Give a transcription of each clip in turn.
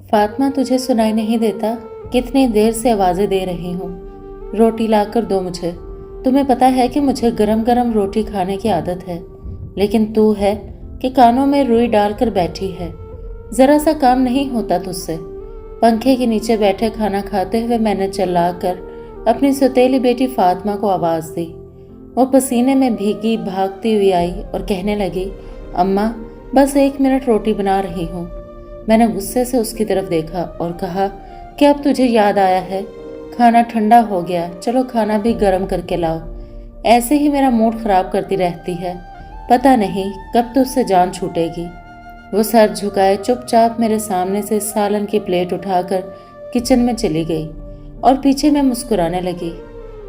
फातिमा, तुझे सुनाई नहीं देता? कितनी देर से आवाज़ें दे रही हूँ। रोटी लाकर दो मुझे। तुम्हें पता है कि मुझे गरम गरम रोटी खाने की आदत है, लेकिन तू है कि कानों में रुई डालकर बैठी है। ज़रा सा काम नहीं होता तुझसे। पंखे के नीचे बैठे खाना खाते हुए मैंने चिल्लाकर अपनी सौतेली बेटी फातिमा को आवाज़ दी। वो पसीने में भीगी भागती हुई आई और कहने लगी, अम्मा बस 1 मिनट रोटी बना रही हूँ। मैंने गुस्से से उसकी तरफ देखा और कहा कि अब तुझे याद आया है, खाना ठंडा हो गया, चलो खाना भी गर्म करके लाओ। ऐसे ही मेरा मूड खराब करती रहती है, पता नहीं कब तो उससे जान छूटेगी। वो सर झुकाए चुपचाप मेरे सामने से सालन की प्लेट उठाकर किचन में चली गई और पीछे मैं मुस्कुराने लगी।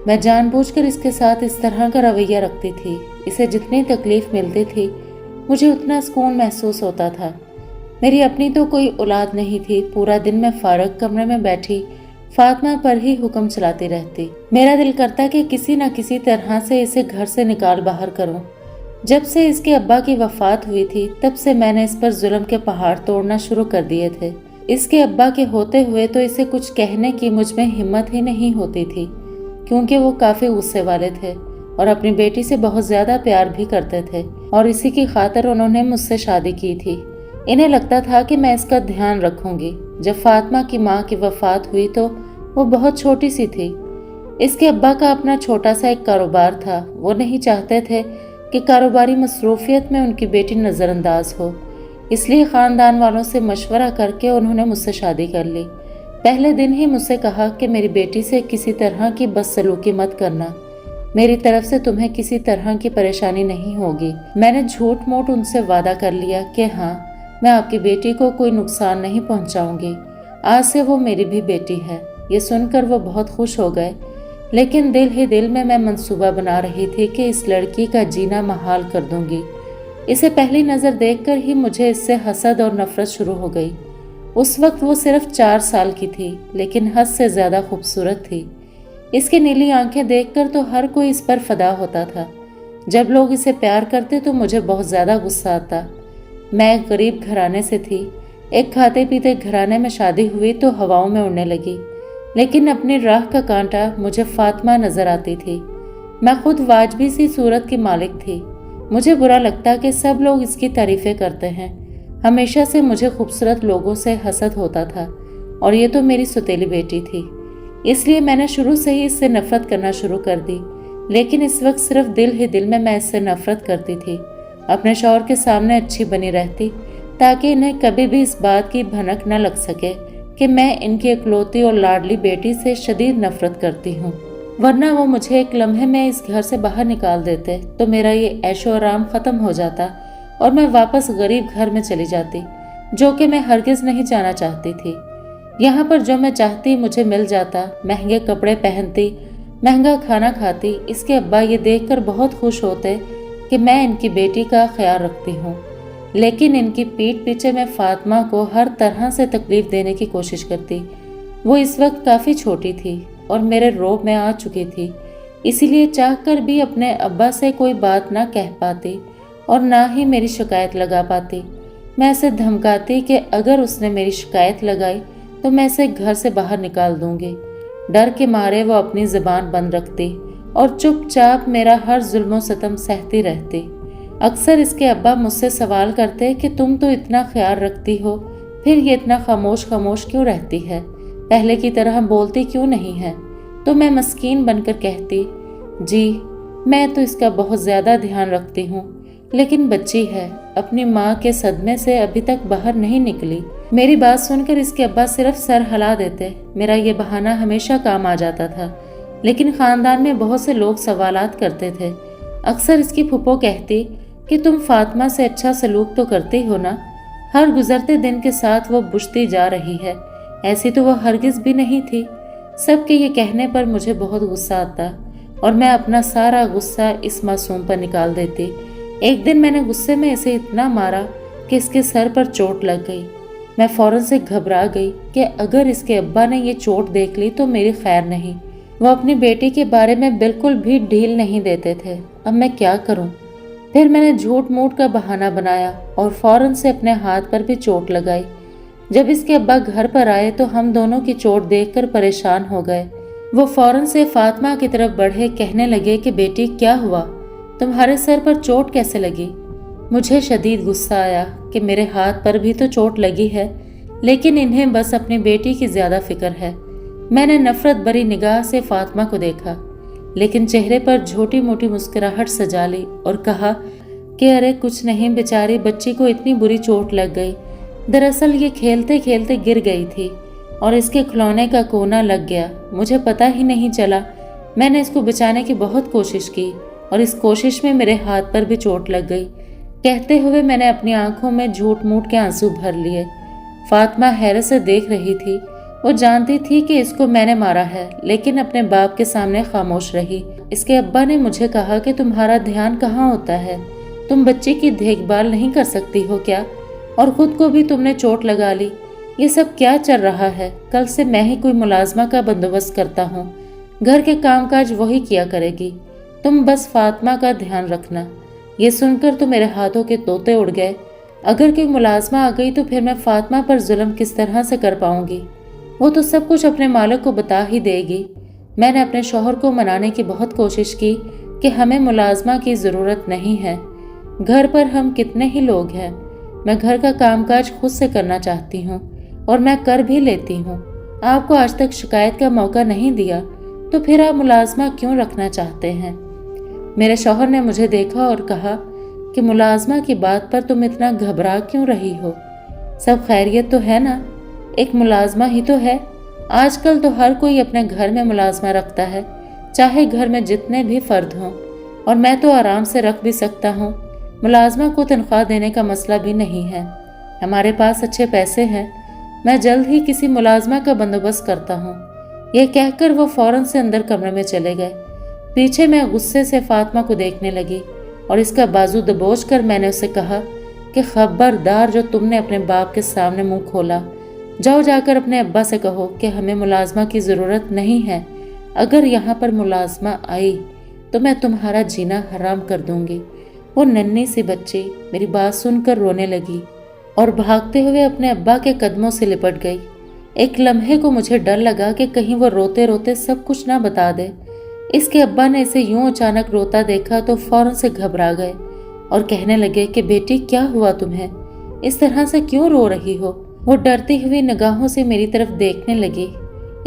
मैं जानबूझकर इसके साथ इस तरह का रवैया रखती थी। इसे जितनी तकलीफ मिलती थी मुझे उतना सुकून महसूस होता था। मेरी अपनी तो कोई औलाद नहीं थी। पूरा दिन मैं फारग कमरे में बैठी फातिमा पर ही हुक्म चलाती रहती। मेरा दिल करता कि किसी न किसी तरह से इसे घर से निकाल बाहर करूं। जब से इसके अब्बा की वफात हुई थी तब से मैंने इस पर जुल्म के पहाड़ तोड़ना शुरू कर दिए थे। इसके अब्बा के होते हुए तो इसे कुछ कहने की मुझ में हिम्मत ही नहीं होती थी, क्योंकि वो काफ़ी गुस्से वाले थे और अपनी बेटी से बहुत ज़्यादा प्यार भी करते थे और इसी की खातिर उन्होंने मुझसे शादी की थी। इन्हें लगता था कि मैं इसका ध्यान रखूंगी। जब फातिमा की माँ की वफात हुई तो वो बहुत छोटी सी थी। इसके अब्बा का अपना छोटा सा एक कारोबार था। वो नहीं चाहते थे कि कारोबारी मसरूफियत में उनकी बेटी नज़रअंदाज हो, इसलिए ख़ानदान वालों से मशवरा करके उन्होंने मुझसे शादी कर ली। पहले दिन ही मुझसे कहा कि मेरी बेटी से किसी तरह की बदसलूकी मत करना, मेरी तरफ से तुम्हें किसी तरह की परेशानी नहीं होगी। मैंने झूठ मूठ उनसे वादा कर लिया कि हाँ, मैं आपकी बेटी को कोई नुकसान नहीं पहुंचाऊंगी। आज से वो मेरी भी बेटी है। ये सुनकर वो बहुत खुश हो गए, लेकिन दिल ही दिल में मैं मंसूबा बना रही थी कि इस लड़की का जीना महाल कर दूंगी। इसे पहली नज़र देखकर ही मुझे इससे हसद और नफरत शुरू हो गई। उस वक्त वो सिर्फ 4 साल की थी, लेकिन हद से ज़्यादा खूबसूरत थी। इसकी नीली आंखें देखकर तो हर कोई इस पर फिदा होता था। जब लोग इसे प्यार करते तो मुझे बहुत ज़्यादा गुस्सा आता। मैं एक गरीब घराने से थी। एक खाते पीते घराने में शादी हुई तो हवाओं में उड़ने लगी, लेकिन अपनी राह का कांटा मुझे फातिमा नजर आती थी। मैं खुद वाजबी सी सूरत की मालिक थी। मुझे बुरा लगता कि सब लोग इसकी तारीफें करते हैं। हमेशा से मुझे खूबसूरत लोगों से हसद होता था और ये तो मेरी सौतेली बेटी थी, इसलिए मैंने शुरू से ही इससे नफरत करना शुरू कर दी। लेकिन इस वक्त सिर्फ दिल ही दिल में मैं इससे नफरत करती थी। अपने शौहर के सामने अच्छी बनी रहती ताकि इन्हें कभी भी इस बात की भनक न लग सके कि मैं इनकी इकलौती और लाडली बेटी से शदीद नफरत करती हूँ। वरना वो मुझे एक लम्हे में इस घर से बाहर निकाल देते तो मेरा ये ऐशो आराम ख़त्म हो जाता और मैं वापस गरीब घर में चली जाती, जो कि मैं हरगिज़ नहीं जाना चाहती थी। यहाँ पर जो मैं चाहती मुझे मिल जाता। महंगे कपड़े पहनती, महंगा खाना खाती। इसके अब्बा ये देखकर बहुत खुश होते कि मैं इनकी बेटी का ख्याल रखती हूँ, लेकिन इनकी पीठ पीछे मैं फातिमा को हर तरह से तकलीफ देने की कोशिश करती। वो इस वक्त काफ़ी छोटी थी और मेरे रोब में आ चुकी थी, इसीलिए चाहकर भी अपने अब्बा से कोई बात ना कह पाती और ना ही मेरी शिकायत लगा पाती। मैं इसे धमकाती कि अगर उसने मेरी शिकायत लगाई तो मैं इसे घर से बाहर निकाल दूंगी। डर के मारे वो अपनी ज़बान बंद रखती और चुपचाप मेरा हर जुल्म सतम सहती रहती। अक्सर इसके अब्बा मुझसे सवाल करते कि तुम तो इतना ख्याल रखती हो, फिर ये इतना खामोश खामोश क्यों रहती है, पहले की तरह बोलती क्यों नहीं है। तो मैं मस्कीन बनकर कहती, जी मैं तो इसका बहुत ज़्यादा ध्यान रखती हूँ, लेकिन बच्ची है, अपनी माँ के सदमे से अभी तक बाहर नहीं निकली। मेरी बात सुनकर इसके अब्बा सिर्फ सर हिला देते। मेरा ये बहाना हमेशा काम आ जाता था, लेकिन ख़ानदान में बहुत से लोग सवालात करते थे। अक्सर इसकी फूफो कहती कि तुम फातिमा से अच्छा सलूक तो करती हो ना। हर गुजरते दिन के साथ वो बुझती जा रही है, ऐसी तो वो हरगिज़ भी नहीं थी। सबके ये कहने पर मुझे बहुत गुस्सा आता और मैं अपना सारा गुस्सा इस मासूम पर निकाल देती। एक दिन मैंने गुस्से में इसे इतना मारा कि इसके सर पर चोट लग गई। मैं फौरन से घबरा गई कि अगर इसके अब्बा ने ये चोट देख ली तो मेरी खैर नहीं। वो अपनी बेटी के बारे में बिल्कुल भी ढील नहीं देते थे। अब मैं क्या करूं? फिर मैंने झूठ मूठ का बहाना बनाया और फौरन से अपने हाथ पर भी चोट लगाई। जब इसके अब्बा घर पर आए तो हम दोनों की चोट देखकर परेशान हो गए। वो फौरन से फातिमा की तरफ बढ़े, कहने लगे कि बेटी क्या हुआ, तुम्हारे सर पर चोट कैसे लगी। मुझे शदीद गुस्सा आया कि मेरे हाथ पर भी तो चोट लगी है, लेकिन इन्हें बस अपनी बेटी की ज्यादा फिक्र है। मैंने नफरत भरी निगाह से फातिमा को देखा, लेकिन चेहरे पर छोटी मोटी मुस्कुराहट सजा ली और कहा कि अरे कुछ नहीं, बेचारी बच्ची को इतनी बुरी चोट लग गई। दरअसल ये खेलते खेलते गिर गई थी और इसके खिलौने का कोना लग गया। मुझे पता ही नहीं चला। मैंने इसको बचाने की बहुत कोशिश की और इस कोशिश में मेरे हाथ पर भी चोट लग गई। कहते हुए मैंने अपनी आंखों में झूठ मूठ के आंसू भर लिए। फातिमा हैरत से देख रही थी। वो जानती थी कि इसको मैंने मारा है, लेकिन अपने बाप के सामने खामोश रही। इसके अब्बा ने मुझे कहा कि तुम्हारा ध्यान कहाँ होता है, तुम बच्चे की देखभाल नहीं कर सकती हो क्या, और खुद को भी तुमने चोट लगा ली। ये सब क्या चल रहा है। कल से मैं ही कोई मुलाजमा का बंदोबस्त करता हूँ, घर के कामकाज वही किया करेगी, तुम बस फातिमा का ध्यान रखना। ये सुनकर तो मेरे हाथों के तोते उड़ गए। अगर कोई मुलाजमा आ गई तो फिर मैं फातिमा पर जुल्म किस तरह से कर पाऊंगी। वो तो सब कुछ अपने मालिक को बता ही देगी। मैंने अपने शौहर को मनाने की बहुत कोशिश की कि हमें मुलाजमा की ज़रूरत नहीं है, घर पर हम कितने ही लोग हैं। मैं घर का कामकाज खुद से करना चाहती हूँ और मैं कर भी लेती हूँ। आपको आज तक शिकायत का मौका नहीं दिया, तो फिर आप मुलाजमा क्यों रखना चाहते हैं। मेरे शौहर ने मुझे देखा और कहा कि मुलाजमा की बात पर तुम इतना घबरा क्यों रही हो, सब खैरियत तो है ना, एक मुलाजमा ही तो है। आजकल तो हर कोई अपने घर में मुलाजमा रखता है, चाहे घर में जितने भी फर्द हों, और मैं तो आराम से रख भी सकता हूँ। मुलाजमा को तनख्वाह देने का मसला भी नहीं है, हमारे पास अच्छे पैसे हैं, मैं जल्द ही किसी मुलाजमा का बंदोबस्त करता हूँ। यह कहकर वो फौरन से अंदर कमरे में चले गए। पीछे मैं गुस्से से फातिमा को देखने लगी और इसका बाजू दबोच कर मैंने उसे कहा कि खबरदार, जो तुमने अपने बाप के सामने मुंह खोला, जाओ जाकर अपने अब्बा से कहो कि हमें मुलाजमा की ज़रूरत नहीं है। अगर यहाँ पर मुलाजमा आई तो मैं तुम्हारा जीना हराम कर दूंगी। वो नन्ही सी बच्ची मेरी बात सुनकर रोने लगी और भागते हुए अपने अब्बा के कदमों से लिपट गई। एक लम्हे को मुझे डर लगा कि कहीं वो रोते रोते सब कुछ ना बता दे। इसके अब्बा ने इसे यूं अचानक रोता देखा तो फौरन से घबरा गए और कहने लगे कि बेटी क्या हुआ तुम्हें, इस तरह से क्यों रो रही हो। वो डरती हुई निगाहों से मेरी तरफ देखने लगी।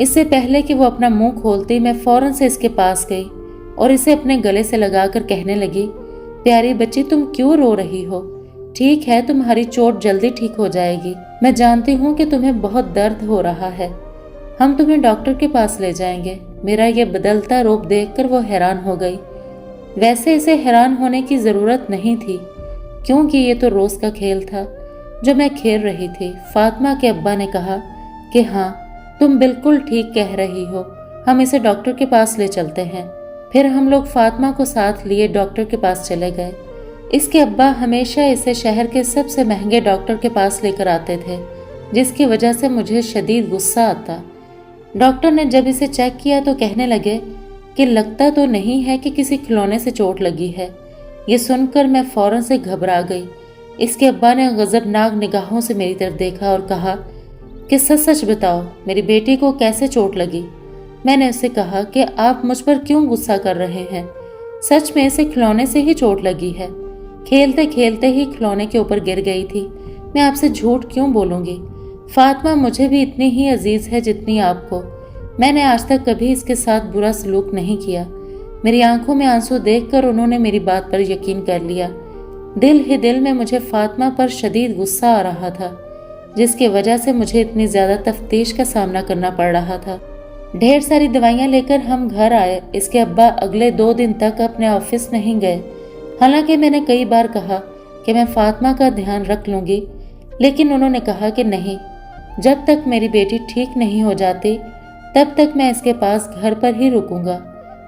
इससे पहले कि वो अपना मुंह खोलती, मैं फौरन से इसके पास गई और इसे अपने गले से लगाकर कहने लगी, प्यारी बच्ची तुम क्यों रो रही हो, ठीक है तुम्हारी चोट जल्दी ठीक हो जाएगी। मैं जानती हूँ कि तुम्हें बहुत दर्द हो रहा है, हम तुम्हें डॉक्टर के पास ले जाएंगे। मेरा ये बदलता रूप देखकर वो हैरान हो गई। वैसे इसे हैरान होने की ज़रूरत नहीं थी, क्योंकि ये तो रोज़ का खेल था जो मैं खेल रही थी। फातिमा के अब्बा ने कहा कि हाँ तुम बिल्कुल ठीक कह रही हो, हम इसे डॉक्टर के पास ले चलते हैं। फिर हम लोग फातिमा को साथ लिए डॉक्टर के पास चले गए। इसके अब्बा हमेशा इसे शहर के सबसे महंगे डॉक्टर के पास लेकर आते थे, जिसकी वजह से मुझे शदीद गुस्सा आता। डॉक्टर ने जब इसे चेक किया तो कहने लगे कि लगता तो नहीं है कि किसी खिलौने से चोट लगी है। ये सुनकर मैं फौरन से घबरा गई। इसके अब्बा ने गजबनाक निगाहों से मेरी तरफ देखा और कहा कि सच सच बताओ मेरी बेटी को कैसे चोट लगी। मैंने उससे कहा कि आप मुझ पर क्यों गुस्सा कर रहे हैं, सच में इसे खिलौने से ही चोट लगी है, खेलते खेलते ही खिलौने के ऊपर गिर गई थी। मैं आपसे झूठ क्यों बोलूँगी, फातिमा मुझे भी इतनी ही अजीज है जितनी आपको। मैंने आज तक कभी इसके साथ बुरा सलूक नहीं किया। मेरी आंखों में आंसू देखकर उन्होंने मेरी बात पर यकीन कर लिया। दिल ही दिल में मुझे फातिमा पर शदीद गुस्सा आ रहा था, जिसकी वजह से मुझे इतनी ज़्यादा तफ्तीश का सामना करना पड़ रहा था। ढेर सारी दवाइयाँ लेकर हम घर आए। इसके अब्बा अगले 2 दिन तक अपने ऑफिस नहीं गए। हालांकि मैंने कई बार कहा कि मैं फातिमा का ध्यान रख लूँगी, लेकिन उन्होंने कहा कि नहीं, जब तक मेरी बेटी ठीक नहीं हो जाती तब तक मैं इसके पास घर पर ही रुकूंगा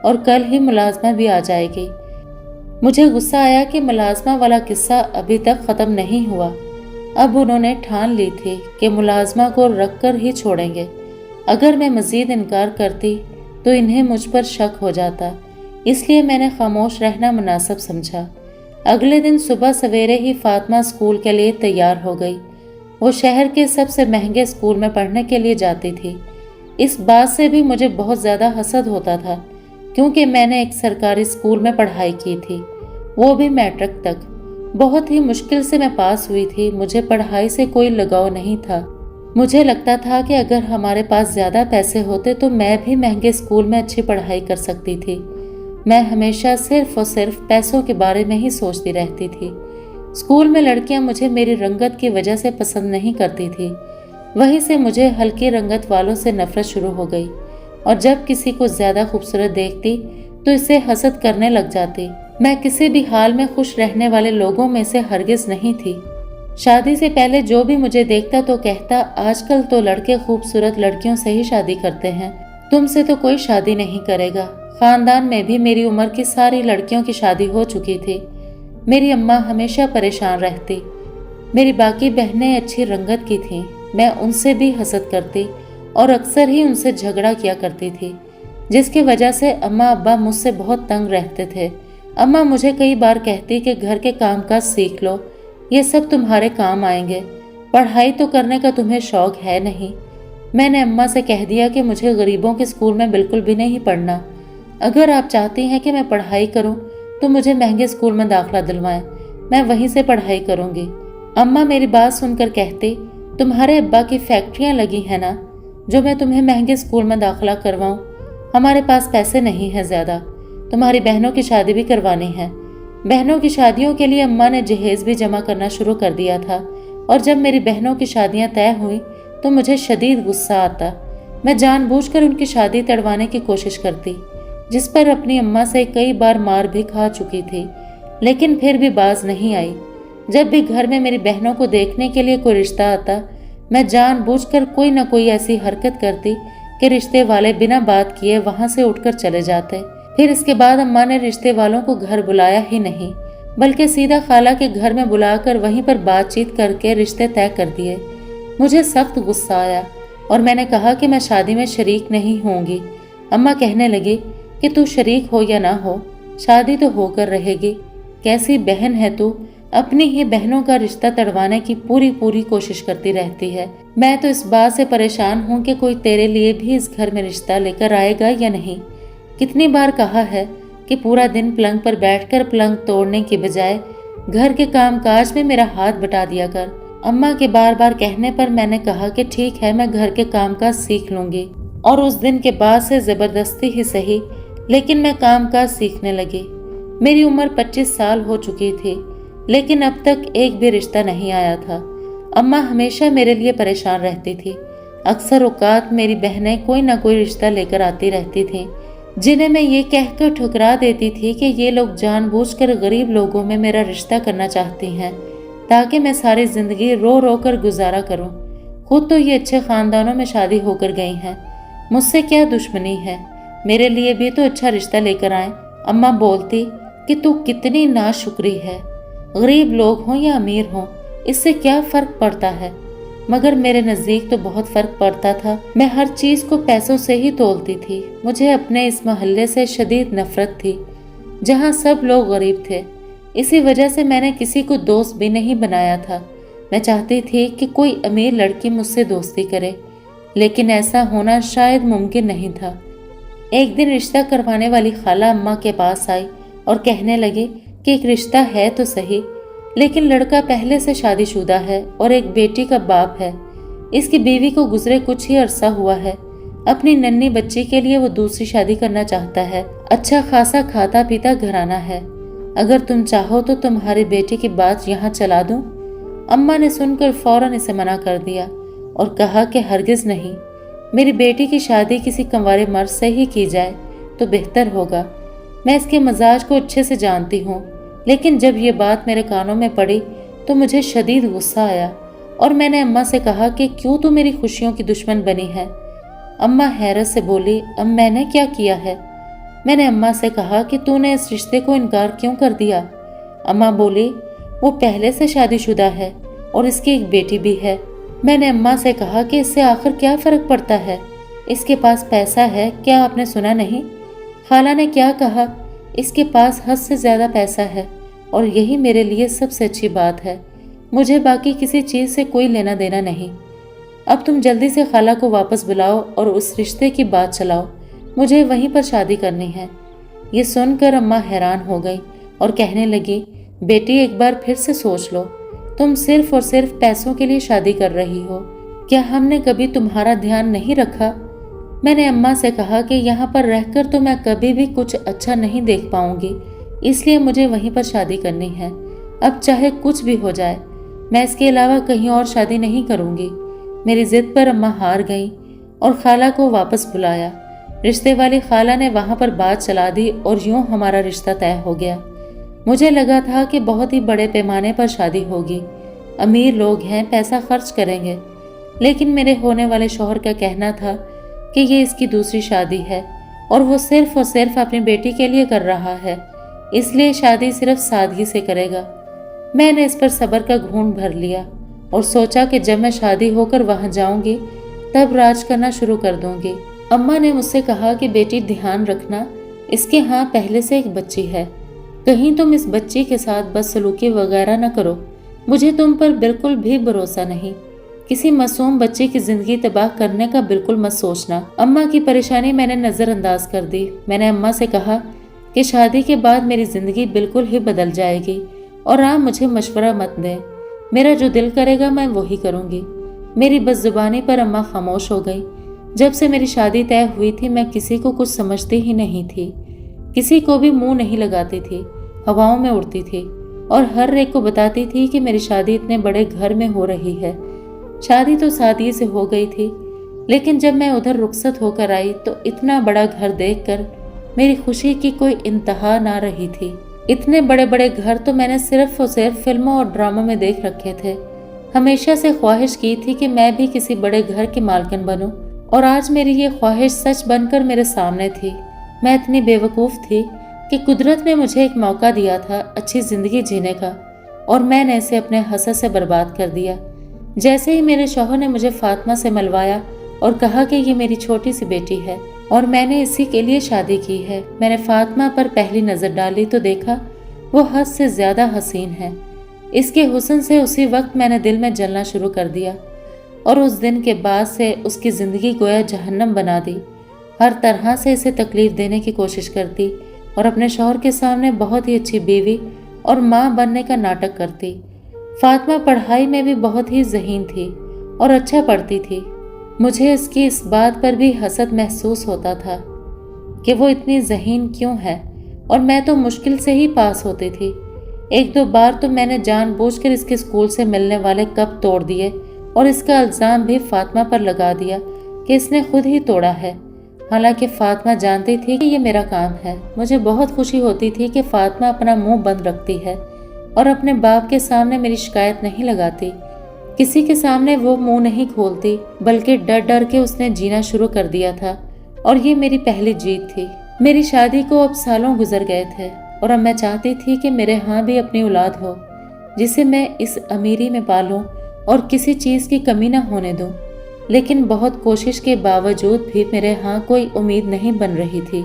और कल ही मुलाजमा भी आ जाएगी। मुझे गुस्सा आया कि मुलाजमा वाला किस्सा अभी तक ख़त्म नहीं हुआ। अब उन्होंने ठान ली थी कि मुलाजमा को रख कर ही छोड़ेंगे। अगर मैं मज़ीद इनकार करती तो इन्हें मुझ पर शक हो जाता, इसलिए मैंने खामोश रहना मुनासिब समझा। अगले दिन सुबह सवेरे ही फातिमा स्कूल के लिए तैयार हो गई। वो शहर के सबसे महंगे स्कूल में पढ़ने के लिए जाती थी। इस बात से भी मुझे बहुत ज़्यादा हसद होता था, क्योंकि मैंने एक सरकारी स्कूल में पढ़ाई की थी, वो भी मैट्रिक तक। बहुत ही मुश्किल से मैं पास हुई थी। मुझे पढ़ाई से कोई लगाव नहीं था। मुझे लगता था कि अगर हमारे पास ज़्यादा पैसे होते तो मैं भी महंगे स्कूल में अच्छी पढ़ाई कर सकती थी। मैं हमेशा सिर्फ और सिर्फ पैसों के बारे में ही सोचती रहती थी। स्कूल में लड़कियां मुझे मेरी रंगत की वजह से पसंद नहीं करती थी। वहीं से मुझे हल्की रंगत वालों से नफरत शुरू हो गई, और जब किसी को ज़्यादा खूबसूरत देखती तो इसे हसद करने लग जाती। मैं किसी भी हाल में खुश रहने वाले लोगों में से हरगिज नहीं थी। शादी से पहले जो भी मुझे देखता तो कहता, आजकल तो लड़के खूबसूरत लड़कियों से ही शादी करते हैं, तुमसे तो कोई शादी नहीं करेगा। खानदान में भी मेरी उम्र की सारी लड़कियों की शादी हो चुकी थी। मेरी अम्मा हमेशा परेशान रहती। मेरी बाकी बहनें अच्छी रंगत की थीं, मैं उनसे भी हसद करती और अक्सर ही उनसे झगड़ा किया करती थी, जिसकी वजह से अम्मा अब्बा मुझसे बहुत तंग रहते थे। अम्मा मुझे कई बार कहती कि घर के कामकाज सीख लो, ये सब तुम्हारे काम आएंगे, पढ़ाई तो करने का तुम्हें शौक है नहीं। मैंने अम्मा से कह दिया कि मुझे गरीबों के स्कूल में बिल्कुल भी नहीं पढ़ना। अगर आप चाहती हैं कि मैं पढ़ाई करूं, तो मुझे महंगे स्कूल में दाखिला दिलवाएं, मैं वहीं से पढ़ाई करूंगी। अम्मा मेरी बात सुनकर कहती, तुम्हारे अब्बा की फैक्ट्रियां लगी हैं ना, जो मैं तुम्हें महंगे स्कूल में दाखिला करवाऊं। हमारे पास पैसे नहीं है ज़्यादा, तुम्हारी बहनों की शादी भी करवानी है। बहनों की शादियों के लिए अम्मा ने जहेज भी जमा करना शुरू कर दिया था, और जब मेरी बहनों की शादियां तय हुई तो मुझे शदीद गुस्सा आता। मैं जानबूझकर उनकी शादी तड़वाने की कोशिश करती, जिस पर अपनी अम्मा से कई बार मार भी खा चुकी थी, लेकिन फिर भी बाज नहीं आई। जब भी घर में मेरी बहनों को देखने के लिए कोई रिश्ता आता, मैं जानबूझकर कोई न कोई ऐसी हरकत करती कि रिश्ते वाले बिना बात किए वहां से उठकर चले जाते। फिर इसके बाद अम्मा ने रिश्ते वालों को घर बुलाया ही नहीं, बल्कि सीधा खाला के घर में बुलाकर वहीं पर बातचीत करके रिश्ते तय कर दिए। मुझे सख्त गुस्सा आया और मैंने कहा कि मैं शादी में शरीक नहीं होंगी। अम्मा कहने लगी कि तू शरीक हो या ना हो, शादी तो होकर रहेगी। कैसी बहन है तू, अपनी ही बहनों का रिश्ता तड़वाने की पूरी कोशिश करती रहती है। मैं तो इस बात से परेशान हूँ कि कोई तेरे लिए भी इस घर में रिश्ता लेकर आएगा या नहीं। कितनी बार कहा है कि पूरा दिन पलंग पर बैठकर पलंग तोड़ने की बजाय घर के कामकाज में मेरा हाथ बटा दिया कर। अम्मा के बार बार कहने पर मैंने कहा कि ठीक है, मैं घर के कामकाज सीख लूंगी, और उस दिन के बाद से जबरदस्ती ही सही, लेकिन मैं कामकाज सीखने लगी। मेरी उम्र 25 साल हो चुकी थी, लेकिन अब तक एक भी रिश्ता नहीं आया था। अम्मा हमेशा मेरे लिए परेशान रहती थी। अक्सर औकात मेरी बहनें कोई ना कोई रिश्ता लेकर आती रहती थीं, जिन्हें मैं ये कहकर ठुकरा देती थी कि ये लोग जानबूझकर गरीब लोगों में मेरा रिश्ता करना चाहती हैं, ताकि मैं सारी जिंदगी रो रो कर गुजारा करूं। खुद तो ये अच्छे खानदानों में शादी होकर गई हैं, मुझसे क्या दुश्मनी है, मेरे लिए भी तो अच्छा रिश्ता लेकर आए। अम्मा बोलती कि तू कितनी नाशुक्री है, गरीब लोग हों या अमीर हों, इससे क्या फ़र्क पड़ता है। मगर मेरे नज़दीक तो बहुत फ़र्क पड़ता था। मैं हर चीज़ को पैसों से ही तोलती थी। मुझे अपने इस मोहल्ले से शदीद नफ़रत थी, जहाँ सब लोग गरीब थे। इसी वजह से मैंने किसी को दोस्त भी नहीं बनाया था। मैं चाहती थी कि कोई अमीर लड़की मुझसे दोस्ती करे, लेकिन ऐसा होना शायद मुमकिन नहीं था। एक दिन रिश्ता करवाने वाली खाला अम्मा के पास आई और कहने लगी कि एक रिश्ता है तो सही, लेकिन लड़का पहले से शादीशुदा है और एक बेटी का बाप है। इसकी बीवी को गुजरे कुछ ही अरसा हुआ है। अपनी नन्ही बच्ची के लिए वो दूसरी शादी करना चाहता है। अच्छा खासा खाता पीता घराना है। अगर तुम चाहो तो तुम्हारी बेटी की बात यहाँ चला दूं। अम्मा ने सुनकर फौरन इसे मना कर दिया और कहा कि हरगिज नहीं, मेरी बेटी की शादी किसी कंवारे मर्द से ही की जाए तो बेहतर होगा। मैं इसके मजाज को अच्छे से जानती हूँ, लेकिन जब ये बात मेरे कानों में पड़ी तो मुझे शदीद गुस्सा आया और मैंने अम्मा से कहा कि क्यों तू मेरी खुशियों की दुश्मन बनी है। अम्मा हैरत से बोली, अब मैंने क्या किया है? मैंने अम्मा से कहा कि तूने इस रिश्ते को इनकार क्यों कर दिया? अम्मा बोली, वो पहले से शादीशुदा है और इसकी एक बेटी भी है। मैंने अम्मा से कहा कि इससे आखिर क्या फ़र्क पड़ता है, इसके पास पैसा है, क्या आपने सुना नहीं? खाला ने क्या कहा? इसके पास हद से ज़्यादा पैसा है और यही मेरे लिए सबसे अच्छी बात है। मुझे बाकी किसी चीज़ से कोई लेना देना नहीं। अब तुम जल्दी से खाला को वापस बुलाओ और उस रिश्ते की बात चलाओ। मुझे वहीं पर शादी करनी है। ये सुनकर अम्मा हैरान हो गई और कहने लगी, बेटी एक बार फिर से सोच लो। तुम सिर्फ और सिर्फ पैसों के लिए शादी कर रही हो। क्या हमने कभी तुम्हारा ध्यान नहीं रखा? मैंने अम्मा से कहा कि यहाँ पर रहकर तो मैं कभी भी कुछ अच्छा नहीं देख पाऊंगी, इसलिए मुझे वहीं पर शादी करनी है। अब चाहे कुछ भी हो जाए, मैं इसके अलावा कहीं और शादी नहीं करूंगी। मेरी जिद पर अम्मा हार गई और खाला को वापस बुलाया। रिश्ते वाली खाला ने वहां पर बात चला दी और यूं हमारा रिश्ता तय हो गया। मुझे लगा था कि बहुत ही बड़े पैमाने पर शादी होगी, अमीर लोग हैं, पैसा खर्च करेंगे। लेकिन मेरे होने वाले शौहर का कहना था कि ये इसकी दूसरी शादी है और वो सिर्फ और सिर्फ अपनी बेटी के लिए कर रहा है, इसलिए शादी सिर्फ सादगी से करेगा। मैंने इस पर सब्र का घूंट भर लिया और सोचा कि जब मैं शादी होकर वहां जाऊंगी तब राज करना शुरू कर दूंगी। अम्मा ने मुझसे कहा कि बेटी ध्यान रखना, इसके यहाँ पहले से एक बच्ची है, कहीं तुम इस बच्ची के साथ बदसलूकी वगैरह न करो। मुझे तुम पर बिल्कुल भी भरोसा नहीं। किसी मासूम बच्चे की जिंदगी तबाह करने का बिल्कुल मत सोचना। अम्मा की परेशानी मैंने नज़रअंदाज कर दी। मैंने अम्मा से कहा कि शादी के बाद मेरी जिंदगी बिल्कुल ही बदल जाएगी और आप मुझे मशवरा मत दें। मेरा जो दिल करेगा मैं वही करूंगी। मेरी बदजुबानी पर अम्मा खामोश हो गई। जब से मेरी शादी तय हुई थी मैं किसी को कुछ समझती ही नहीं थी, किसी को भी मुंह नहीं लगाती थी, हवाओं में उड़ती थी और हर एक को बताती थी कि मेरी शादी इतने बड़े घर में हो रही है। शादी तो सादगी से हो गई थी, लेकिन जब मैं उधर रुखसत होकर आई तो इतना बड़ा घर देखकर मेरी खुशी की कोई इंतहा ना रही थी। इतने बड़े बड़े घर तो मैंने सिर्फ और सिर्फ फिल्मों और ड्रामों में देख रखे थे। हमेशा से ख्वाहिश की थी कि मैं भी किसी बड़े घर की मालकिन बनूं और आज मेरी ये ख्वाहिश सच बनकर मेरे सामने थी। मैं इतनी बेवकूफ़ थी कि कुदरत ने मुझे एक मौका दिया था अच्छी ज़िंदगी जीने का और मैंने इसे अपने हसद से बर्बाद कर दिया। जैसे ही मेरे शौहर ने मुझे फातिमा से मिलवाया और कहा कि ये मेरी छोटी सी बेटी है और मैंने इसी के लिए शादी की है, मैंने फातिमा पर पहली नज़र डाली तो देखा वो हद से ज़्यादा हसीन है। इसके हुस्न से उसी वक्त मैंने दिल में जलना शुरू कर दिया और उस दिन के बाद से उसकी ज़िंदगी गोया जहन्नम बना दी। हर तरह से इसे तकलीफ देने की कोशिश करती और अपने शौहर के सामने बहुत ही अच्छी बीवी और माँ बनने का नाटक करती। फातिमा पढ़ाई में भी बहुत ही ज़हीन थी और अच्छा पढ़ती थी। मुझे इसकी इस बात पर भी हसद महसूस होता था कि वो इतनी ज़हीन क्यों है और मैं तो मुश्किल से ही पास होती थी। एक दो बार तो मैंने जानबूझकर इसके स्कूल से मिलने वाले कप तोड़ दिए और इसका इल्ज़ाम भी फातिमा पर लगा दिया कि इसने खुद ही तोड़ा है। हालांकि फातिमा जानती थी कि ये मेरा काम है। मुझे बहुत खुशी होती थी कि फातिमा अपना मुंह बंद रखती है और अपने बाप के सामने मेरी शिकायत नहीं लगाती। किसी के सामने वो मुंह नहीं खोलती, बल्कि डर डर के उसने जीना शुरू कर दिया था और ये मेरी पहली जीत थी। मेरी शादी को अब सालों गुजर गए थे और अब मैं चाहती थी कि मेरे यहाँ भी अपनी औलाद हो जिसे मैं इस अमीरी में पालूं और किसी चीज़ की कमी ना होने दूं। लेकिन बहुत कोशिश के बावजूद भी मेरे यहाँ कोई उम्मीद नहीं बन रही थी।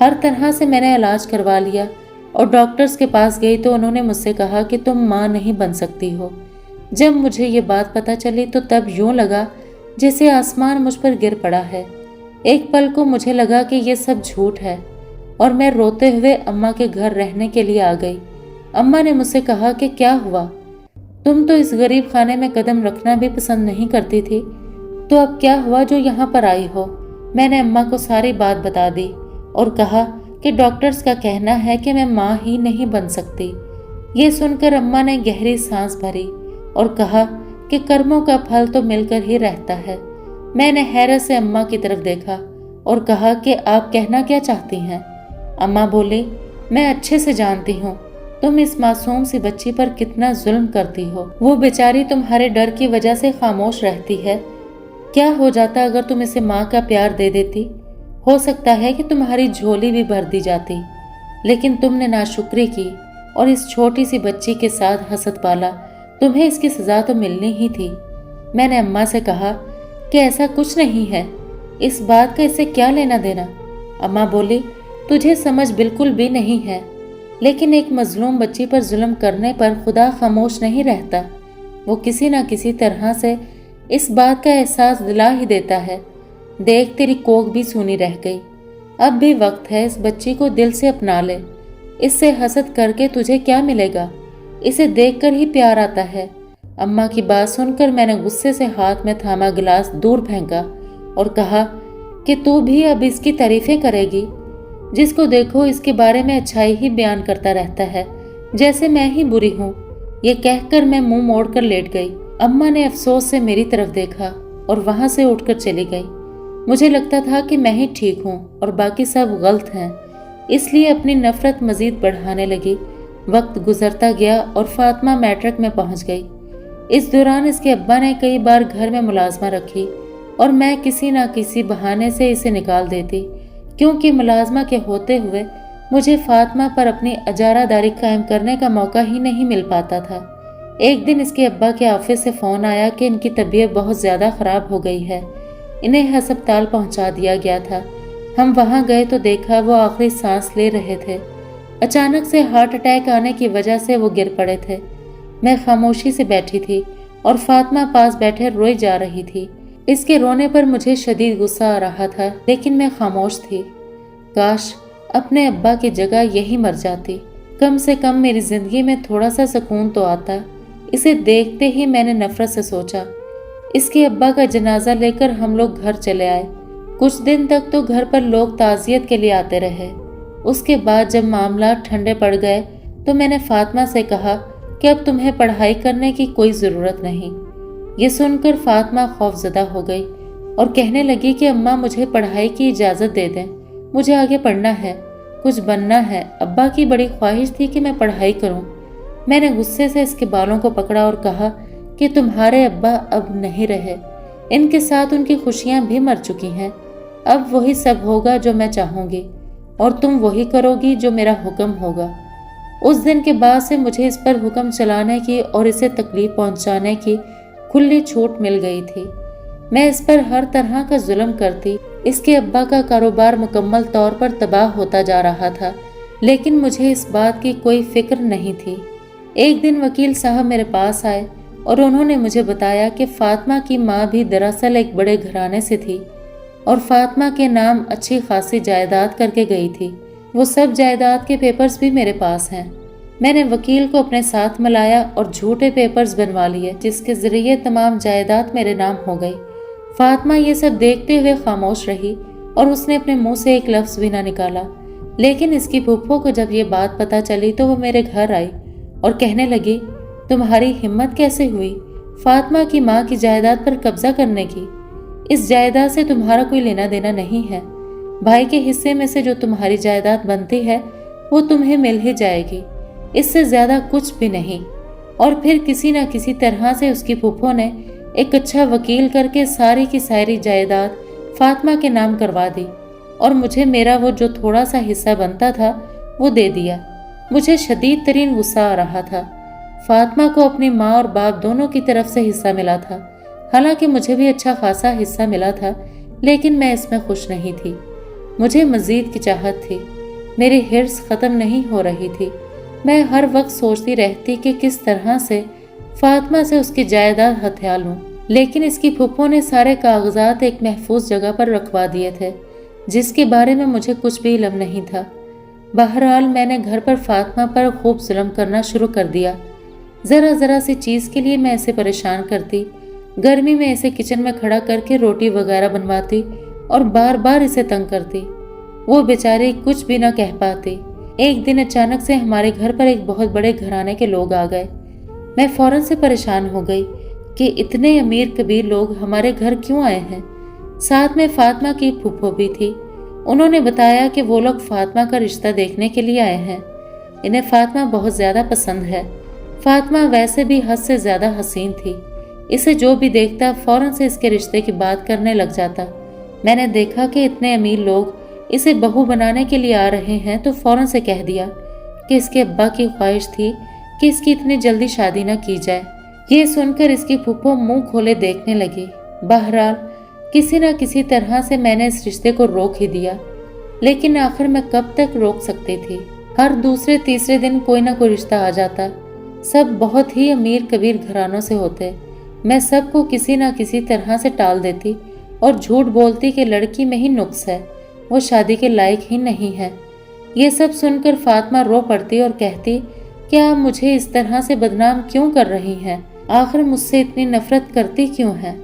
हर तरह से मैंने इलाज करवा लिया और डॉक्टर्स के पास गई तो उन्होंने मुझसे कहा कि तुम माँ नहीं बन सकती हो। जब मुझे ये बात पता चली तो तब यूँ लगा जैसे आसमान मुझ पर गिर पड़ा है। एक पल को मुझे लगा कि ये सब झूठ है और मैं रोते हुए अम्मा के घर रहने के लिए आ गई। अम्मा ने मुझसे कहा कि क्या हुआ, तुम तो इस गरीब खाने में कदम रखना भी पसंद नहीं करती थी, तो अब क्या हुआ जो यहाँ पर आई हो। मैंने अम्मा को सारी बात बता दी और कहा कि डॉक्टर्स का कहना है कि मैं माँ ही नहीं बन सकती। ये सुनकर अम्मा ने गहरी सांस भरी और कहा कि कर्मों का फल तो मिलकर ही रहता है। मैंने हैरत से अम्मा की तरफ देखा और कहा कि आप कहना क्या चाहती हैं। अम्मा बोली, मैं अच्छे से जानती हूँ तुम इस मासूम सी बच्ची पर कितना जुल्म करती हो। वो बेचारी तुम्हारे डर की वजह से खामोश रहती है। क्या हो जाता अगर तुम इसे माँ का प्यार दे देती? हो सकता है कि तुम्हारी झोली भी भर दी जाती, लेकिन तुमने नाशुक्री की और इस छोटी सी बच्ची के साथ हसद पाला। तुम्हें इसकी सज़ा तो मिलनी ही थी। मैंने अम्मा से कहा कि ऐसा कुछ नहीं है, इस बात का इससे क्या लेना देना। अम्मा बोली, तुझे समझ बिल्कुल भी नहीं है, लेकिन एक मजलूम बच्ची पर जुल्म करने पर खुदा खामोश नहीं रहता। وہ کسی نہ کسی طرح سے اس بات کا احساس دلا ہی دیتا ہے۔ دیکھ تیری کوکھ بھی سونی رہ گئی، اب بھی وقت ہے، اس بچی کو دل سے اپنا لے۔ اس سے حسد کر کے تجھے کیا ملے گا؟ اسے دیکھ کر ہی پیار آتا ہے۔ اماں کی بات سن کر میں نے غصے سے ہاتھ میں تھاما گلاس دور پھینکا اور کہا کہ تو بھی اب اس کی تعریفیں کرے گی؟ جس کو دیکھو اس کے بارے میں اچھائی ہی بیان کرتا رہتا ہے، جیسے میں ہی بری ہوں۔ یہ کہہ کر میں منہ موڑ کر لیٹ گئی۔ اماں نے افسوس سے میری طرف دیکھا اور وہاں سے اٹھ کر چلی گئی۔ مجھے لگتا تھا کہ میں ہی ٹھیک ہوں اور باقی سب غلط ہیں، اس لیے اپنی نفرت مزید بڑھانے لگی۔ وقت گزرتا گیا اور فاطمہ میٹرک میں پہنچ گئی۔ اس دوران اس کے ابا نے کئی بار گھر میں ملازمہ رکھی اور میں کسی نہ کسی بہانے سے اسے نکال دیتی، کیونکہ ملازمہ کے ہوتے ہوئے مجھے فاطمہ پر اپنی اجارہ داری قائم کرنے کا موقع ہی نہیں مل پاتا تھا۔ ایک دن اس کے ابا کے آفس سے فون آیا کہ ان کی طبیعت بہت زیادہ خراب ہو گئی ہے، انہیں ہسپتال پہنچا دیا گیا تھا۔ ہم وہاں گئے تو دیکھا وہ آخری سانس لے رہے تھے۔ اچانک سے ہارٹ اٹیک آنے کی وجہ سے وہ گر پڑے تھے۔ میں خاموشی سے بیٹھی تھی اور فاطمہ پاس بیٹھے روئی جا رہی تھی۔ اس کے رونے پر مجھے شدید غصہ آ رہا تھا، لیکن میں خاموش تھی۔ کاش اپنے ابا کی جگہ یہی مر جاتی، کم سے کم میری زندگی میں تھوڑا سا سکون تو آتا۔ اسے دیکھتے ہی میں نے نفرت سے سوچا۔ اس کے ابا کا جنازہ لے کر ہم لوگ گھر چلے آئے۔ کچھ دن تک تو گھر پر لوگ تعزیت کے لیے آتے رہے۔ اس کے بعد جب معاملات ٹھنڈے پڑ گئے تو میں نے فاطمہ سے کہا کہ اب تمہیں پڑھائی کرنے کی کوئی ضرورت نہیں۔ یہ سن کر فاطمہ خوفزدہ ہو گئی اور کہنے لگی کہ اماں مجھے پڑھائی کی اجازت دے دیں، مجھے آگے پڑھنا ہے، کچھ بننا ہے۔ ابا کی بڑی خواہش تھی کہ میں پڑھائی کروں۔ میں نے غصے سے اس کے بالوں کو پکڑا اور کہا کہ تمہارے ابا اب نہیں رہے، ان کے ساتھ ان کی خوشیاں بھی مر چکی ہیں۔ اب وہی سب ہوگا جو میں چاہوں گی اور تم وہی کرو گی جو میرا حکم ہوگا۔ اس دن کے بعد سے مجھے اس پر حکم چلانے کی اور اسے تکلیف پہنچانے کی کھلی چھوٹ مل گئی تھی۔ میں اس پر ہر طرح کا ظلم کرتی۔ اس کے ابا کا کاروبار مکمل طور پر تباہ ہوتا جا رہا تھا، لیکن مجھے اس بات کی کوئی فکر نہیں تھی۔ ایک دن وکیل صاحب میرے پاس آئے اور انہوں نے مجھے بتایا کہ فاطمہ کی ماں بھی دراصل ایک بڑے گھرانے سے تھی اور فاطمہ کے نام اچھی خاصی جائیداد کر کے گئی تھی۔ وہ سب جائیداد کے پیپرز بھی میرے پاس ہیں۔ میں نے وکیل کو اپنے ساتھ ملایا اور جھوٹے پیپرز بنوا لیے، جس کے ذریعے تمام جائیداد میرے نام ہو گئی۔ فاطمہ یہ سب دیکھتے ہوئے خاموش رہی اور اس نے اپنے منہ سے ایک لفظ بھی نہ نکالا۔ لیکن اس کی پھپھو کو جب یہ بات پتہ چلی تو وہ میرے گھر آئی اور کہنے لگی، تمہاری ہمت کیسے ہوئی فاطمہ کی ماں کی جائیداد پر قبضہ کرنے کی؟ اس جائیداد سے تمہارا کوئی لینا دینا نہیں ہے۔ بھائی کے حصے میں سے جو تمہاری جائیداد بنتی ہے وہ تمہیں مل ہی جائے گی، اس سے زیادہ کچھ بھی نہیں۔ اور پھر کسی نہ کسی طرح سے اس کی پھپھو نے ایک اچھا وکیل کر کے ساری کی ساری جائیداد فاطمہ کے نام کروا دی اور مجھے میرا وہ جو تھوڑا سا حصہ بنتا تھا وہ دے دیا۔ مجھے شدید ترین غصہ آ رہا تھا۔ فاطمہ کو اپنی ماں اور باپ دونوں کی طرف سے حصہ ملا تھا، حالانکہ مجھے بھی اچھا خاصا حصہ ملا تھا، لیکن میں اس میں خوش نہیں تھی۔ مجھے مزید کی چاہت تھی۔ میری حرص ختم نہیں ہو رہی تھی۔ میں ہر وقت سوچتی رہتی کہ کس طرح سے فاطمہ سے اس کی جائیداد ہتھیا لوں، لیکن اس کی پھپھو نے سارے کاغذات ایک محفوظ جگہ پر رکھوا دیے تھے، جس کے بارے میں مجھے کچھ بھی علم نہیں تھا۔ بہرحال میں نے گھر پر فاطمہ پر خوب ظلم کرنا شروع کر دیا۔ ذرا ذرا سی چیز کے لیے میں اسے پریشان کرتی۔ گرمی میں اسے کچن میں کھڑا کر کے روٹی وغیرہ بنواتی اور بار بار اسے تنگ کرتی۔ وہ بیچاری کچھ بھی نہ کہہ پاتی۔ ایک دن اچانک سے ہمارے گھر پر ایک بہت بڑے گھرانے کے لوگ آ گئے۔ میں فوراً سے پریشان ہو گئی کہ اتنے امیر کبیر لوگ ہمارے گھر کیوں آئے ہیں۔ ساتھ میں فاطمہ کی پھپھو بھی تھی۔ انہوں نے بتایا کہ وہ لوگ فاطمہ کا رشتہ دیکھنے کے لیے آئے ہیں۔ انہیں فاطمہ بہت زیادہ پسند ہے۔ فاطمہ ویسے بھی حد سے زیادہ حسین تھی۔ اسے جو بھی دیکھتا فوراً سے اس کے رشتے کی بات کرنے لگ جاتا۔ میں نے دیکھا کہ اتنے امیر لوگ اسے بہو بنانے کے لیے آ رہے ہیں تو فوراً سے کہہ دیا کہ اس کے ابا کی خواہش تھی کہ اس کی اتنی جلدی شادی نہ کی جائے۔ یہ سن کر اس کی پھپھو منہ کھولے دیکھنے لگی۔ بہرحال کسی نہ کسی طرح سے میں نے اس رشتے کو روک ہی دیا، لیکن آخر میں کب تک روک سکتی تھی؟ ہر دوسرے تیسرے دن کوئی نہ کوئی رشتہ آ جاتا۔ सब बहुत ही अमीर कबीर घरानों से होते। मैं सबको किसी ना किसी तरह से टाल देती और झूठ बोलती कि लड़की में ही नुक्स है, वो शादी के लायक ही नहीं है। ये सब सुनकर फातिमा रो पड़ती और कहती कि आप मुझे इस तरह से बदनाम क्यों कर रही हैं? आखिर मुझसे इतनी नफरत करती क्यों हैं?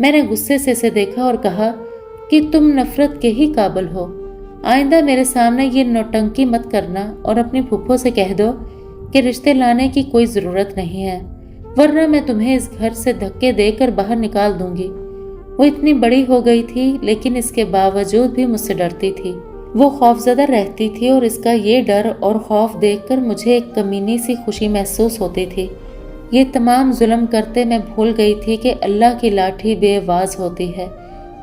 मैंने गुस्से से इसे देखा और कहा कि तुम नफरत के ही काबिल हो। आइंदा मेरे सामने ये नौटंकी मत करना और अपनी फूफो से कह दो कि रिश्ते लाने की कोई ज़रूरत नहीं है, वरना मैं तुम्हें इस घर से धक्के देकर बाहर निकाल दूंगी। वो इतनी बड़ी हो गई थी लेकिन इसके बावजूद भी मुझसे डरती थी। वो खौफजदा रहती थी और इसका ये डर और खौफ देखकर मुझे एक कमीनी सी खुशी महसूस होती थी। ये तमाम जुल्म करते मैं भूल गई थी कि अल्लाह की लाठी बेआवाज़ होती है।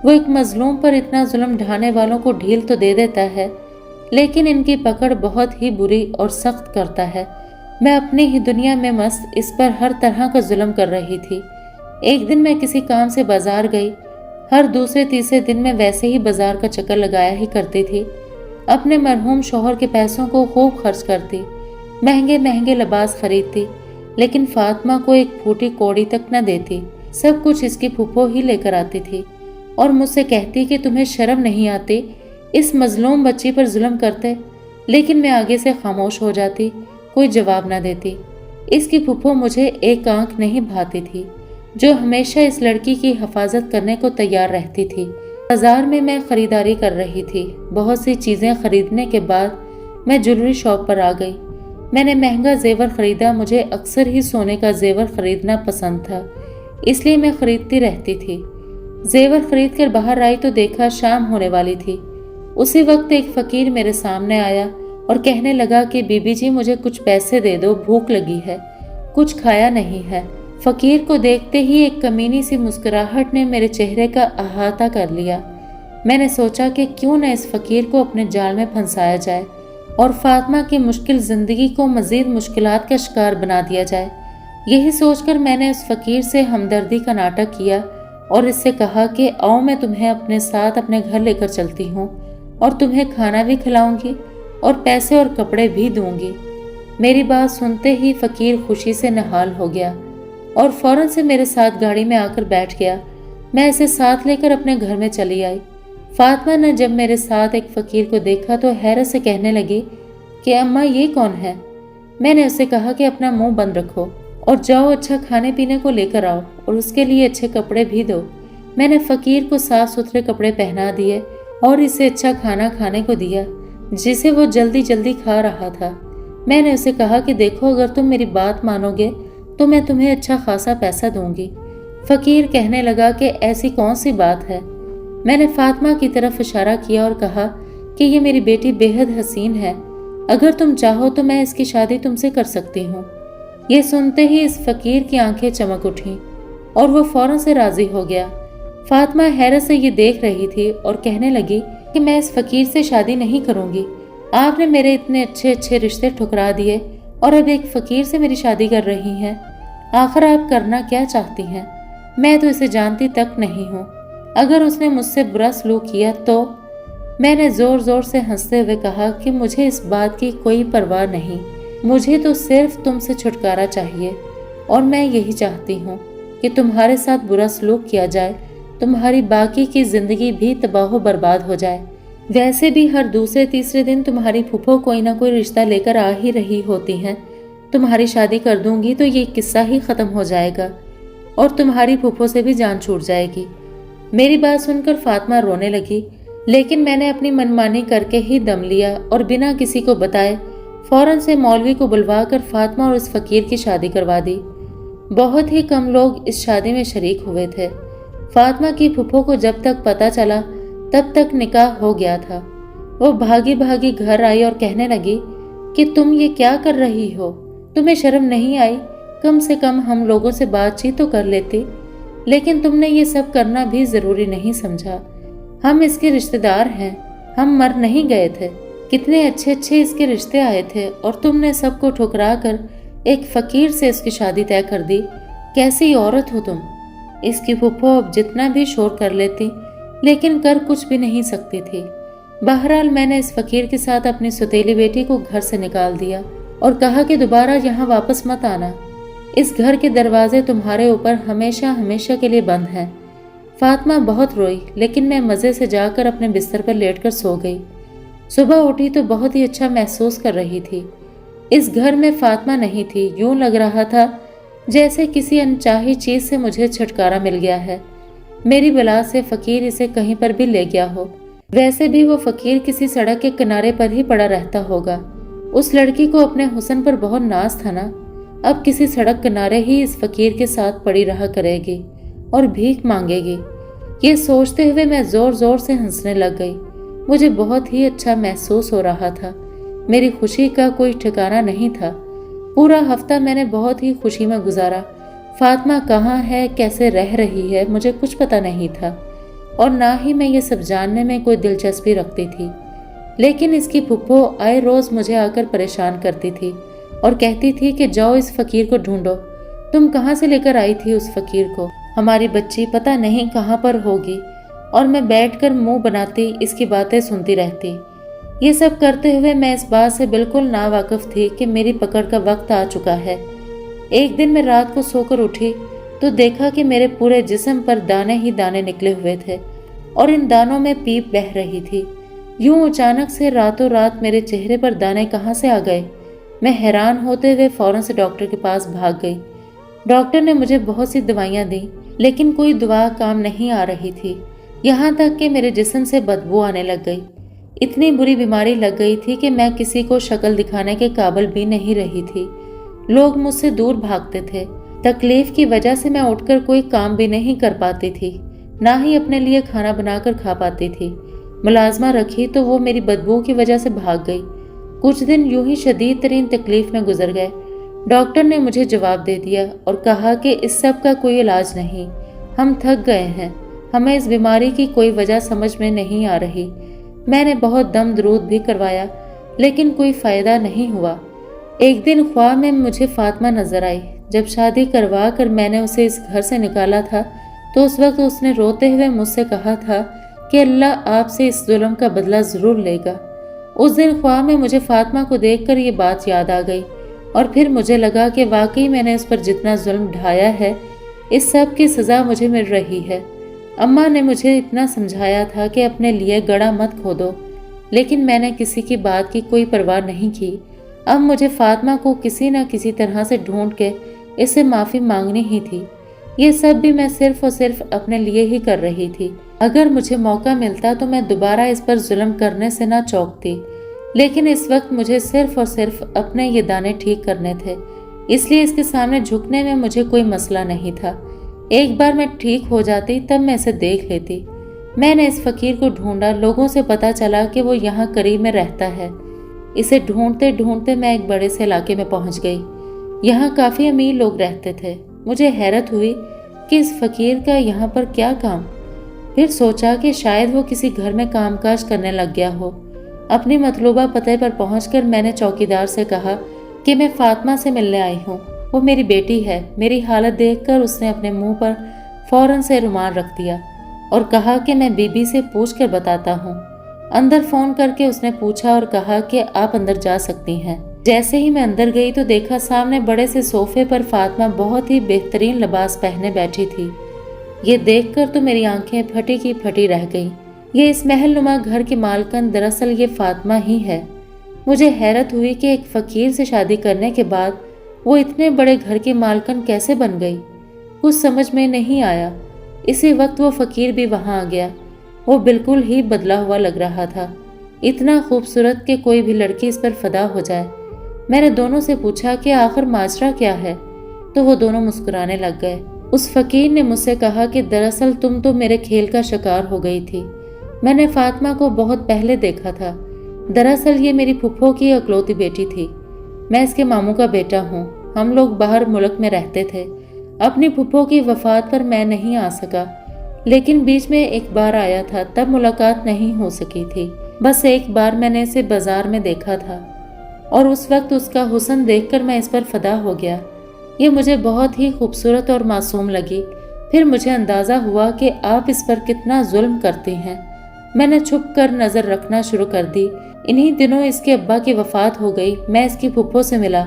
वो एक मजलूम पर इतना जुल्म ढाने वालों को ढील तो दे देता है, लेकिन इनकी पकड़ बहुत ही बुरी और सख्त करता है। मैं अपनी ही दुनिया में मस्त इस पर हर तरह का जुल्म कर रही थी। एक दिन मैं किसी काम से बाजार गई। हर दूसरे तीसरे दिन मैं वैसे ही बाजार का चक्कर लगाया ही करती थी। अपने मरहूम शौहर के पैसों को खूब खर्च करती, महंगे महंगे लिबास खरीदती, लेकिन फातिमा को एक फूटी कौड़ी तक न देती। सब कुछ इसकी फूफो ही लेकर आती थी और मुझसे कहती कि तुम्हें शर्म नहीं आती इस मजलूम बच्ची पर जुल्म करते। लेकिन मैं आगे से खामोश हो जाती, कोई जवाब न देती। इसकी फूफो मुझे एक आंख नहीं भाती थी, जो हमेशा इस लड़की की हिफाजत करने को तैयार रहती थी। बाजार में मैं खरीदारी कर रही थी। बहुत सी चीज़ें खरीदने के बाद मैं ज्वेलरी शॉप पर आ गई। मैंने महंगा जेवर खरीदा। मुझे अक्सर ही सोने का जेवर खरीदना पसंद था, इसलिए मैं खरीदती रहती थी। जेवर खरीद कर बाहर आई तो देखा शाम होने वाली थी। उसी वक्त एक फकीर मेरे सामने आया और कहने लगा कि बीबी जी मुझे कुछ पैसे दे दो, भूख लगी है, कुछ खाया नहीं है। फकीर को देखते ही एक कमीनी सी मुस्कुराहट ने मेरे चेहरे का अहाता कर लिया। मैंने सोचा कि क्यों न इस फकीर को अपने जाल में फंसाया जाए और फातिमा की मुश्किल ज़िंदगी को मज़ीद मुश्किलात का शिकार बना दिया जाए। यही सोचकर मैंने उस फकीर से हमदर्दी का नाटक किया और इससे कहा कि आओ मैं तुम्हें अपने साथ अपने घर लेकर चलती हूँ और तुम्हें खाना भी खिलाऊंगी और पैसे और कपड़े भी दूंगी। मेरी बात सुनते ही फकीर खुशी से निहाल हो गया और फौरन से मेरे साथ गाड़ी में आकर बैठ गया। मैं इसे साथ लेकर अपने घर में चली आई। फातिमा ने जब मेरे साथ एक फकीर को देखा तो हैरत से कहने लगी कि अम्मा ये कौन है? मैंने उसे कहा कि अपना मुंह बंद रखो और जाओ अच्छा खाने पीने को लेकर आओ और उसके लिए अच्छे कपड़े भी दो। मैंने फकीर को साफ सुथरे कपड़े पहना दिए और इसे अच्छा खाना खाने को दिया, जिसे वो जल्दी जल्दी खा रहा था। मैंने उसे कहा कि देखो अगर तुम मेरी बात मानोगे तो मैं तुम्हें अच्छा खासा पैसा दूंगी। फकीर कहने लगा कि ऐसी कौन सी बात है? मैंने फातिमा की तरफ इशारा किया और कहा कि ये मेरी बेटी बेहद हसीन है, अगर तुम चाहो तो मैं इसकी शादी तुमसे कर सकती हूँ। ये सुनते ही इस फकीर की आंखें चमक उठीं और वो फौरन से राजी हो गया। फातिमा हैरत से ये देख रही थी और कहने लगी कि मैं इस फकीर से शादी नहीं करूँगी। आपने मेरे इतने अच्छे अच्छे रिश्ते ठुकरा दिए और अब एक फकीर से मेरी शादी कर रही हैं। आखिर आप करना क्या चाहती हैं? मैं तो इसे जानती तक नहीं हूँ। अगर उसने मुझसे बुरा सलूक किया तो? मैंने ज़ोर ज़ोर से हंसते हुए कहा कि मुझे इस बात की कोई परवाह नहीं, मुझे तो सिर्फ तुमसे छुटकारा चाहिए और मैं यही चाहती हूँ कि तुम्हारे साथ बुरा सलूक किया जाए, तुम्हारी बाकी की ज़िंदगी भी तबाह बर्बाद हो जाए। वैसे भी हर दूसरे तीसरे दिन तुम्हारी फूफो कोई ना कोई रिश्ता लेकर आ ही रही होती हैं। तुम्हारी शादी कर दूंगी तो ये किस्सा ही ख़त्म हो जाएगा और तुम्हारी फूफो से भी जान छूट जाएगी। मेरी बात सुनकर फातिमा रोने लगी, लेकिन मैंने अपनी मनमानी करके ही दम लिया और बिना किसी को बताए फौरन से मौलवी को बुलवा कर फातिमा और इस फकीर की शादी करवा दी। बहुत ही कम लोग इस शादी में शरीक हुए थे। फातिमा की फूफो को जब तक पता चला तब तक निकाह हो गया था। वो भागी भागी घर आई और कहने लगी कि तुम ये क्या कर रही हो? तुम्हें शर्म नहीं आई? कम से कम हम लोगों से बातचीत तो कर लेती, लेकिन तुमने ये सब करना भी ज़रूरी नहीं समझा। हम इसके रिश्तेदार हैं, हम मर नहीं गए थे। कितने अच्छे अच्छे इसके रिश्ते आए थे और तुमने सबको ठुकरा कर एक फ़कीर से इसकी शादी तय कर दी। कैसी औरत हो तुम? इसकी फूफो अब जितना भी शोर कर लेती लेकिन कर कुछ भी नहीं सकती थी। बहरहाल मैंने इस फकीर के साथ अपनी सौतेली बेटी को घर से निकाल दिया और कहा कि दोबारा यहाँ वापस मत आना। इस घर के दरवाजे तुम्हारे ऊपर हमेशा हमेशा के लिए बंद हैं। फातिमा बहुत रोई, लेकिन मैं मज़े से जाकर अपने बिस्तर पर लेटकर सो गई। सुबह उठी तो बहुत ही अच्छा महसूस कर रही थी। इस घर में फातिमा नहीं थी। यूं लग रहा था जैसे किसी अनचाही चीज़ से मुझे छुटकारा मिल गया है। मेरी बला से फ़कीर इसे कहीं पर भी ले गया हो। वैसे भी वो फ़कीर किसी सड़क के किनारे पर ही पड़ा रहता होगा। उस लड़की को अपने हुस्न पर बहुत नाज था ना। अब किसी सड़क किनारे ही इस फ़कीर के साथ पड़ी रहा करेगी और भीख मांगेगी। ये सोचते हुए मैं ज़ोर ज़ोर से हंसने लग गई। मुझे बहुत ही अच्छा महसूस हो रहा था। मेरी खुशी का कोई ठिकाना नहीं था। पूरा हफ्ता मैंने बहुत ही खुशी में गुजारा। फातिमा कहाँ है, कैसे रह रही है, मुझे कुछ पता नहीं था और ना ही मैं ये सब जानने में कोई दिलचस्पी रखती थी। लेकिन इसकी फुप्पो आए रोज़ मुझे आकर परेशान करती थी और कहती थी कि जाओ इस फ़कीर को ढूंढो। तुम कहाँ से लेकर आई थी उस फ़कीर को? हमारी बच्ची पता नहीं कहाँ पर होगी। और मैं बैठकर मुंह बनाती इसकी बातें सुनती रहती। ये सब करते हुए मैं इस बात से बिल्कुल नावाकिफ थी कि मेरी पकड़ का वक्त आ चुका है। एक दिन मैं रात को सोकर उठी तो देखा कि मेरे पूरे जिस्म पर दाने ही दाने निकले हुए थे और इन दानों में पीप बह रही थी। यूं अचानक से रातों रात मेरे चेहरे पर दाने कहाँ से आ गए? मैं हैरान होते हुए फौरन से डॉक्टर के पास भाग गई। डॉक्टर ने मुझे बहुत सी दवाइयाँ दी, लेकिन कोई दवा काम नहीं आ रही थी। यहाँ तक कि मेरे जिस्म से बदबू आने लग गई। इतनी बुरी बीमारी लग गई थी कि मैं किसी को शक्ल दिखाने के काबिल भी नहीं रही थी। लोग मुझसे दूर भागते थे। तकलीफ की वजह से मैं उठकर कोई काम भी नहीं कर पाती थी, ना ही अपने लिए खाना बनाकर खा पाती थी। मुलाजमा रखी तो वो मेरी बदबू की वजह से भाग गई। कुछ दिन यूं ही शदीद तरीन तकलीफ में गुजर गए। डॉक्टर ने मुझे जवाब दे दिया और कहा कि इस सब का कोई इलाज नहीं, हम थक गए हैं, हमें इस बीमारी की कोई वजह समझ में नहीं आ रही। मैंने बहुत दम दरूद भी करवाया, लेकिन कोई फ़ायदा नहीं हुआ। एक दिन ख्वाब में मुझे फातिमा नजर आई। जब शादी करवा कर मैंने उसे इस घर से निकाला था तो उस वक्त उसने रोते हुए मुझसे कहा था कि अल्लाह आपसे इस जुल्म का बदला ज़रूर लेगा। उस दिन ख्वाब में मुझे फातिमा को देखकर ये बात याद आ गई और फिर मुझे लगा कि वाकई मैंने उस पर जितना जुल्म ढाया है, इस सब की सज़ा मुझे मिल रही है। अम्मा ने मुझे इतना समझाया था कि अपने लिए गड़ा मत खोदो, लेकिन मैंने किसी की बात की कोई परवाह नहीं की। अब मुझे फातिमा को किसी न किसी तरह से ढूंढ के इससे माफ़ी मांगनी ही थी। ये सब भी मैं सिर्फ और सिर्फ अपने लिए ही कर रही थी। अगर मुझे मौका मिलता तो मैं दोबारा इस पर जुल्म करने से ना चौंकती, लेकिन इस वक्त मुझे सिर्फ और सिर्फ अपने ये दाने ठीक करने थे, इसलिए इसके सामने झुकने में मुझे कोई मसला नहीं था। एक बार मैं ठीक हो जाती तब मैं इसे देख लेती। मैंने इस फ़कीर को ढूंढा। लोगों से पता चला कि वो यहाँ करीब में रहता है। इसे ढूंढते ढूंढते मैं एक बड़े से इलाके में पहुँच गई। यहाँ काफ़ी अमीर लोग रहते थे। मुझे हैरत हुई कि इस फ़कीर का यहाँ पर क्या काम। फिर सोचा कि शायद वो किसी घर में कामकाज करने लग गया हो। अपनी मतलूबा पते पर पहुंचकर मैंने चौकीदार से कहा कि मैं फातिमा से मिलने आई हूँ, वो मेरी बेटी है। मेरी हालत देखकर उसने अपने मुंह पर फौरन से रुमाल रख दिया और कहा कि मैं बीबी से पूछ कर बताता हूँ। अंदर फ़ोन करके उसने पूछा और कहा कि आप अंदर जा सकती हैं। जैसे ही मैं अंदर गई तो देखा सामने बड़े से सोफे पर फातिमा बहुत ही बेहतरीन लिबास पहने बैठी थी। ये देखकर तो मेरी आंखें फटी की फटी रह गईं। ये इस महलनुमा घर की मालकन दरअसल ये फातिमा ही है। मुझे हैरत हुई कि एक फ़कीर से शादी करने के बाद वो इतने बड़े घर की मालकन कैसे बन गई। कुछ समझ में नहीं आया। इसी वक्त वो फ़कीर भी वहाँ आ गया। वो बिल्कुल ही बदला हुआ लग रहा था, इतना खूबसूरत कि कोई भी लड़की इस पर फ़िदा हो जाए। मैंने दोनों से पूछा कि आखिर माजरा क्या है, तो वो दोनों मुस्कुराने लग गए। उस फ़कीर ने मुझसे कहा कि दरअसल तुम तो मेरे खेल का शिकार हो गई थी। मैंने फातिमा को बहुत पहले देखा था। दरअसल ये मेरी फुफ्फो की अकलौती बेटी थी। मैं इसके मामू का बेटा हूँ। हम लोग बाहर मुल्क में रहते थे। अपनी फुफ्फो की वफ़ात पर मैं नहीं आ सका, लेकिन बीच में एक बार आया था, तब मुलाकात नहीं हो सकी थी। बस एक बार मैंने इसे बाजार में देखा था और उस वक्त उसका हुस्न देखकर मैं इस पर फ़िदा हो गया। ये मुझे बहुत ही खूबसूरत और मासूम लगी। फिर मुझे अंदाज़ा हुआ कि आप इस पर कितना जुल्म करती हैं। میں نے چھپ کر نظر رکھنا شروع کر دی۔ انہی دنوں اس کے ابا کی وفات ہو گئی۔ میں اس کی پھپھو سے ملا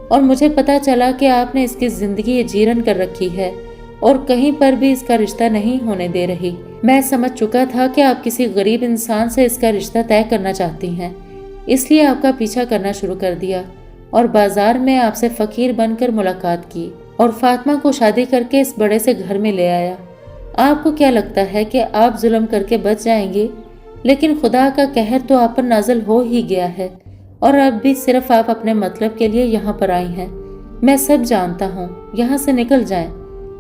اور مجھے پتا چلا کہ آپ نے اس کی زندگی اجیرن کر رکھی ہے اور کہیں پر بھی اس کا رشتہ نہیں ہونے دے رہی۔ میں سمجھ چکا تھا کہ آپ کسی غریب انسان سے اس کا رشتہ طے کرنا چاہتی ہیں، اس لیے آپ کا پیچھا کرنا شروع کر دیا اور بازار میں آپ سے فقیر بن کر ملاقات کی اور فاطمہ کو شادی کر کے اس بڑے سے گھر میں لے آیا۔ آپ کو کیا لگتا ہے کہ آپ ظلم کر کے بچ جائیں گے؟ لیکن خدا کا قہر تو آپ پر نازل ہو ہی گیا ہے اور اب بھی صرف آپ اپنے مطلب کے لیے یہاں پر آئی ہیں۔ میں سب جانتا ہوں، یہاں سے نکل جائیں۔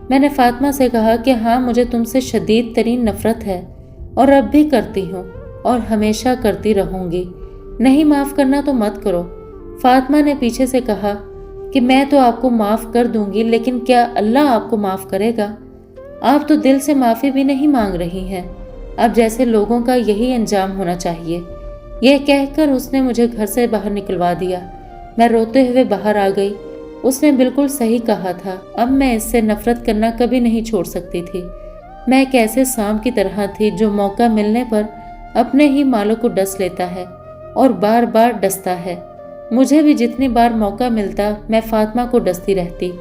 میں نے فاطمہ سے کہا کہ ہاں، مجھے تم سے شدید ترین نفرت ہے اور اب بھی کرتی ہوں اور ہمیشہ کرتی رہوں گی۔ نہیں معاف کرنا تو مت کرو۔ فاطمہ نے پیچھے سے کہا کہ میں تو آپ کو معاف کر دوں گی، لیکن کیا اللہ آپ کو معاف کرے گا؟ آپ تو دل سے معافی بھی نہیں مانگ رہی ہیں۔ اب جیسے لوگوں کا یہی انجام ہونا چاہیے۔ یہ کہہ کر اس نے مجھے گھر سے باہر نکلوا دیا۔ میں روتے ہوئے باہر آ گئی۔ اس نے بالکل صحیح کہا تھا، اب میں اس سے نفرت کرنا کبھی نہیں چھوڑ سکتی تھی۔ میں ایک ایسے سانپ کی طرح تھی جو موقع ملنے پر اپنے ہی مالوں کو ڈس لیتا ہے اور بار بار ڈستا ہے۔ مجھے بھی جتنی بار موقع ملتا میں فاطمہ کو ڈستی رہتی۔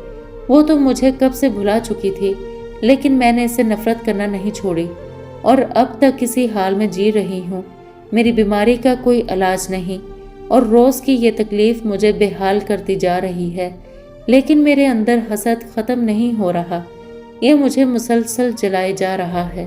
وہ تو مجھے کب سے بھلا چکی تھی، لیکن میں نے اسے نفرت کرنا نہیں چھوڑی اور اب تک اسی حال میں جی رہی ہوں۔ میری بیماری کا کوئی علاج نہیں اور روز کی یہ تکلیف مجھے بے حال کرتی جا رہی ہے، لیکن میرے اندر حسد ختم نہیں ہو رہا، یہ مجھے مسلسل جلائے جا رہا ہے۔